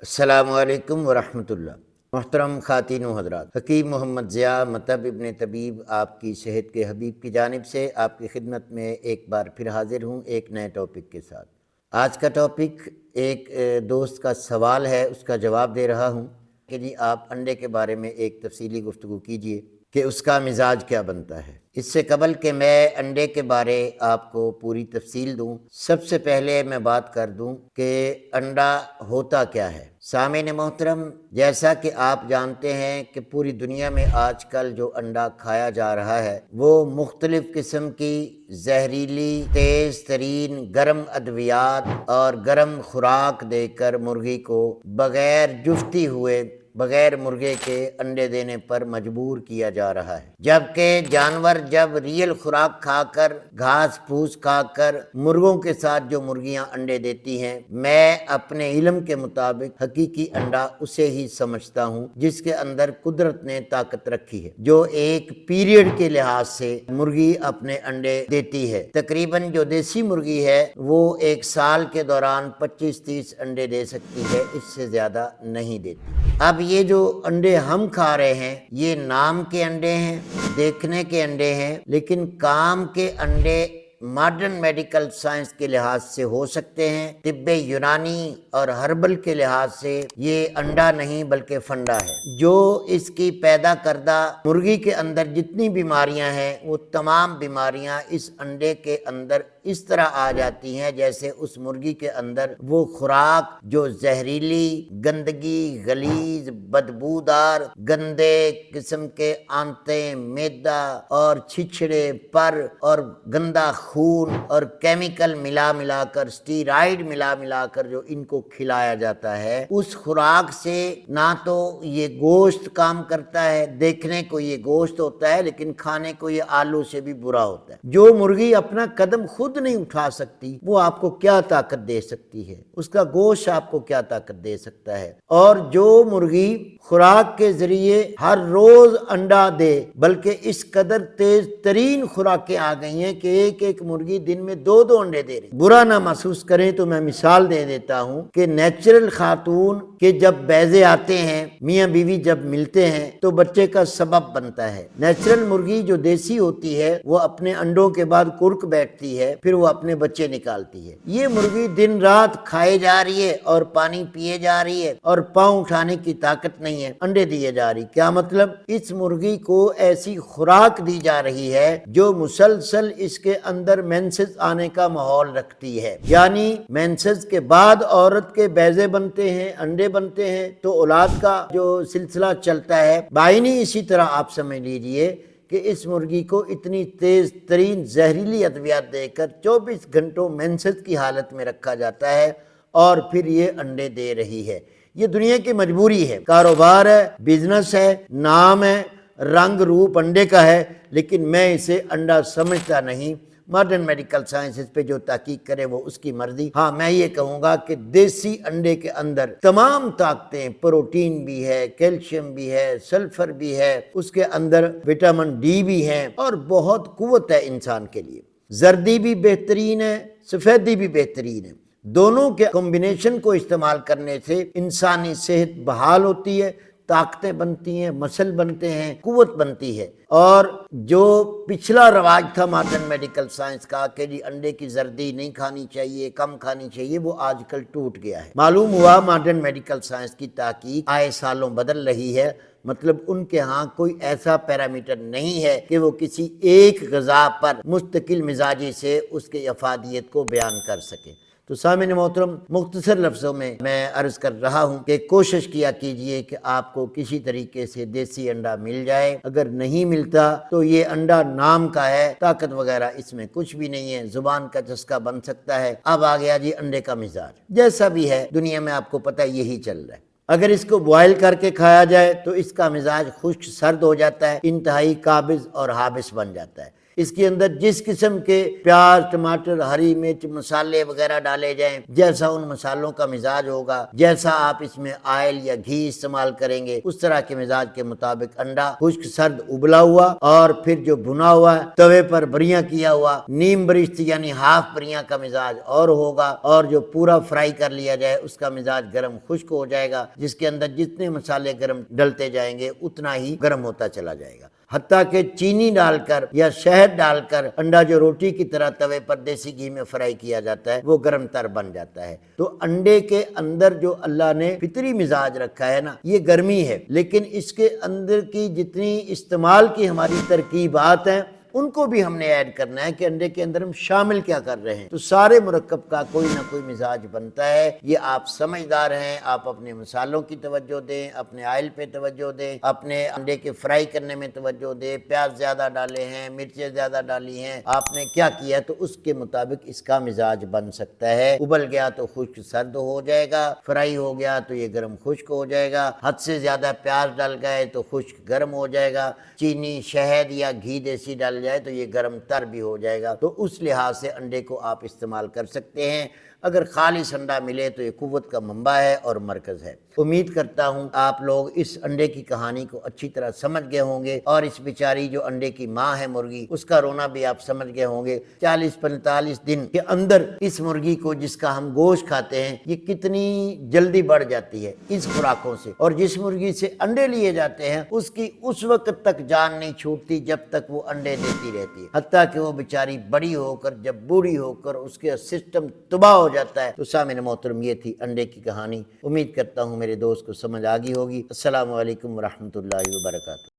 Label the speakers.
Speaker 1: السلام علیکم ورحمۃ اللہ۔ محترم خواتین و حضرات، حکیم محمد ضیاء مطب ابن طبیب آپ کی صحت کے حبیب کی جانب سے آپ کی خدمت میں ایک بار پھر حاضر ہوں ایک نئے ٹاپک کے ساتھ۔ آج کا ٹاپک ایک دوست کا سوال ہے، اس کا جواب دے رہا ہوں کہ جی آپ انڈے کے بارے میں ایک تفصیلی گفتگو کیجئے کہ اس کا مزاج کیا بنتا ہے۔ اس سے قبل کہ میں انڈے کے بارے آپ کو پوری تفصیل دوں، سب سے پہلے میں بات کر دوں کہ انڈا ہوتا کیا ہے۔ سامعین محترم، جیسا کہ آپ جانتے ہیں کہ پوری دنیا میں آج کل جو انڈا کھایا جا رہا ہے وہ مختلف قسم کی زہریلی، تیز ترین گرم ادویات اور گرم خوراک دے کر مرغی کو بغیر جفتی ہوئے، بغیر مرغے کے انڈے دینے پر مجبور کیا جا رہا ہے، جبکہ جانور جب ریل خوراک کھا کر، گھاس پھوس کھا کر مرغوں کے ساتھ جو مرغیاں انڈے دیتی ہیں، میں اپنے علم کے مطابق حقیقی انڈا اسے ہی سمجھتا ہوں جس کے اندر قدرت نے طاقت رکھی ہے، جو ایک پیریڈ کے لحاظ سے مرغی اپنے انڈے دیتی ہے۔ تقریباً جو دیسی مرغی ہے وہ ایک سال کے دوران 25-30 انڈے دے سکتی ہے، اس سے زیادہ نہیں دیتی۔ اب یہ جو انڈے ہم کھا رہے ہیں یہ نام کے انڈے ہیں، دیکھنے کے انڈے ہیں، لیکن کام کے انڈے ماڈرن میڈیکل سائنس کے لحاظ سے ہو سکتے ہیں۔ طب یونانی اور ہربل کے لحاظ سے یہ انڈا نہیں بلکہ فنڈا ہے، جو اس کی پیدا کردہ مرغی کے اندر جتنی بیماریاں ہیں وہ تمام بیماریاں اس انڈے کے اندر اس طرح آ جاتی ہیں جیسے اس مرغی کے اندر وہ خوراک جو زہریلی، گندگی، غلیظ، بدبودار، گندے قسم کے آنتے، میدا اور چھچڑے، پر اور گندا خون اور کیمیکل ملا کر، سٹیرائڈ ملا کر جو ان کو کھلایا جاتا ہے، اس خوراک سے نہ تو یہ گوشت کام کرتا ہے، دیکھنے کو یہ گوشت ہوتا ہے لیکن کھانے کو یہ آلو سے بھی برا ہوتا ہے۔ جو مرغی اپنا قدم خود نہیں اٹھا سکتی وہ آپ کو کیا طاقت دے سکتی ہے، اس کا گوشت آپ کو کیا طاقت دے سکتا ہے۔ اور جو مرغی خوراک کے ذریعے ہر روز انڈا دے، بلکہ اس قدر تیز ترین خوراکیں آ گئی ہیں کہ ایک مرغی دن میں 2 انڈے دے رہی۔ برا نہ محسوس کریں تو میں مثال دے دیتا ہوں کہ نیچرل خاتون کے جب بیضے آتے ہیں، میاں بیوی جب ملتے ہیں تو بچے کا سبب بنتا ہے۔ نیچرل مرغی جو دیسی ہوتی ہے وہ اپنے انڈوں کے بعد کرک بیٹھتی ہے، پھر وہ اپنے بچے نکالتی ہے۔ یہ مرغی دن رات کھائے جا رہی ہے اور پانی پیے جا رہی ہے اور پاؤں اٹھانے کی طاقت نہیں ہے، انڈے دیے جا رہی۔ کیا مطلب؟ اس مرغی کو ایسی خوراک دی جا رہی ہے جو مسلسل اس کے اندر مینسز آنے کا ماحول رکھتی ہے، یعنی مینسز کے بعد عورت کے بیضے بنتے ہیں، انڈے بنتے ہیں تو اولاد کا جو سلسلہ چلتا ہے، بائنی اسی طرح آپ سمجھ لیجئے کہ اس مرغی کو اتنی تیز ترین زہریلی ادویات دے کر 24 گھنٹوں مینسز کی حالت میں رکھا جاتا ہے اور پھر یہ انڈے دے رہی ہے۔ یہ دنیا کی مجبوری ہے، کاروبار ہے، بزنس ہے، نام ہے، رنگ روپ انڈے کا ہے، لیکن میں اسے انڈا سمجھتا نہیں۔ ماڈرن میڈیکل سائنس اس پہ جو تحقیق کرے وہ اس کی مرضی۔ ہاں، میں یہ کہوں گا کہ دیسی انڈے کے اندر تمام طاقتیں، پروٹین بھی ہے، کیلشیم بھی ہے، سلفر بھی ہے، اس کے اندر وٹامن ڈی بھی ہے اور بہت قوت ہے انسان کے لیے۔ زردی بھی بہترین ہے، سفیدی بھی بہترین ہے۔ دونوں کے کمبینیشن کو استعمال کرنے سے انسانی صحت بحال ہوتی ہے، طاقتیں بنتی ہیں، مسل بنتے ہیں، قوت بنتی ہے۔ اور جو پچھلا رواج تھا ماڈرن میڈیکل سائنس کا کہ جی انڈے کی زردی نہیں کھانی چاہیے، کم کھانی چاہیے، وہ آج کل ٹوٹ گیا ہے۔ معلوم ہوا ماڈرن میڈیکل سائنس کی تحقیق آئے سالوں بدل رہی ہے، مطلب ان کے ہاں کوئی ایسا پیرامیٹر نہیں ہے کہ وہ کسی ایک غذا پر مستقل مزاجی سے اس کے افادیت کو بیان کر سکے۔ تو سامعین محترم، مختصر لفظوں میں عرض کر رہا ہوں کہ کوشش کیا کیجئے کہ آپ کو کسی طریقے سے دیسی انڈا مل جائے، اگر نہیں ملتا تو یہ انڈا نام کا ہے، طاقت وغیرہ اس میں کچھ بھی نہیں ہے، زبان کا چسکا بن سکتا ہے۔ اب آ گیا جی انڈے کا مزاج، جیسا بھی ہے دنیا میں آپ کو پتہ یہی چل رہا ہے۔ اگر اس کو بوائل کر کے کھایا جائے تو اس کا مزاج خشک سرد ہو جاتا ہے، انتہائی قابض اور حابس بن جاتا ہے۔ اس کے اندر جس قسم کے پیاز، ٹماٹر، ہری مرچ، مسالے وغیرہ ڈالے جائیں، جیسا ان مسالوں کا مزاج ہوگا، جیسا آپ اس میں آئل یا گھی استعمال کریں گے، اس طرح کے مزاج کے مطابق انڈا خشک سرد ابلا ہوا اور پھر جو بھنا ہوا توے پر بریاں کیا ہوا نیم برشت یعنی ہاف بریاں کا مزاج اور ہوگا، اور جو پورا فرائی کر لیا جائے اس کا مزاج گرم خشک ہو جائے گا، جس کے اندر جتنے مسالے گرم ڈلتے جائیں گے اتنا ہی گرم ہوتا چلا جائے گا، حتیٰ کہ چینی ڈال کر یا شہد ڈال کر انڈا جو روٹی کی طرح توے پر دیسی گھی میں فرائی کیا جاتا ہے وہ گرم تر بن جاتا ہے۔ تو انڈے کے اندر جو اللہ نے فطری مزاج رکھا ہے نا، یہ گرمی ہے، لیکن اس کے اندر کی جتنی استعمال کی ہماری ترکیبات ہیں ان کو بھی ہم نے ایڈ کرنا ہے کہ انڈے کے اندر ہم شامل کیا کر رہے ہیں، تو سارے مرکب کا کوئی نہ کوئی مزاج بنتا ہے۔ یہ آپ سمجھدار ہیں، آپ اپنے مسالوں کی توجہ دیں، اپنے آئل پہ توجہ دیں، اپنے انڈے کے فرائی کرنے میں توجہ دیں، پیاز زیادہ ڈالے ہیں، مرچیں زیادہ ڈالی ہیں، آپ نے کیا کیا تو اس کے مطابق اس کا مزاج بن سکتا ہے۔ ابل گیا تو خشک سرد ہو جائے گا، فرائی ہو گیا تو یہ گرم خشک ہو جائے گا، حد سے زیادہ پیاز ڈل گئے تو خشک گرم ہو جائے گا، چینی، شہد یا گھی دیسی ڈال جائے تو یہ گرم تر بھی ہو جائے گا۔ تو اس لحاظ سے انڈے کو آپ استعمال کر سکتے ہیں۔ اگر خالص انڈا ملے تو یہ قوت کا منبع ہے اور مرکز ہے۔ امید کرتا ہوں آپ لوگ اس انڈے کی کہانی کو اچھی طرح سمجھ گئے ہوں گے، اور اس بیچاری جو انڈے کی ماں ہے مرغی، اس کا رونا بھی آپ سمجھ گئے ہوں گے۔ 40-45 دن کے اندر اس مرغی کو جس کا ہم گوشت کھاتے ہیں یہ کتنی جلدی بڑھ جاتی ہے اس خوراکوں سے، اور جس مرغی سے انڈے لیے جاتے ہیں اس کی اس وقت تک جان نہیں چھوٹتی جب تک وہ انڈے دیتی رہتی ہے، حتیٰ کہ وہ بیچاری بڑی ہو کر جب بوڑھی ہو کر اس کے سسٹم تباہ ہو جاتا ہے۔ تو سامعین محترم، یہ تھی انڈے کی کہانی۔ امید کرتا ہوں میرے دوست کو سمجھ آ گئی ہوگی۔ السلام علیکم ورحمۃ اللہ وبرکاتہ۔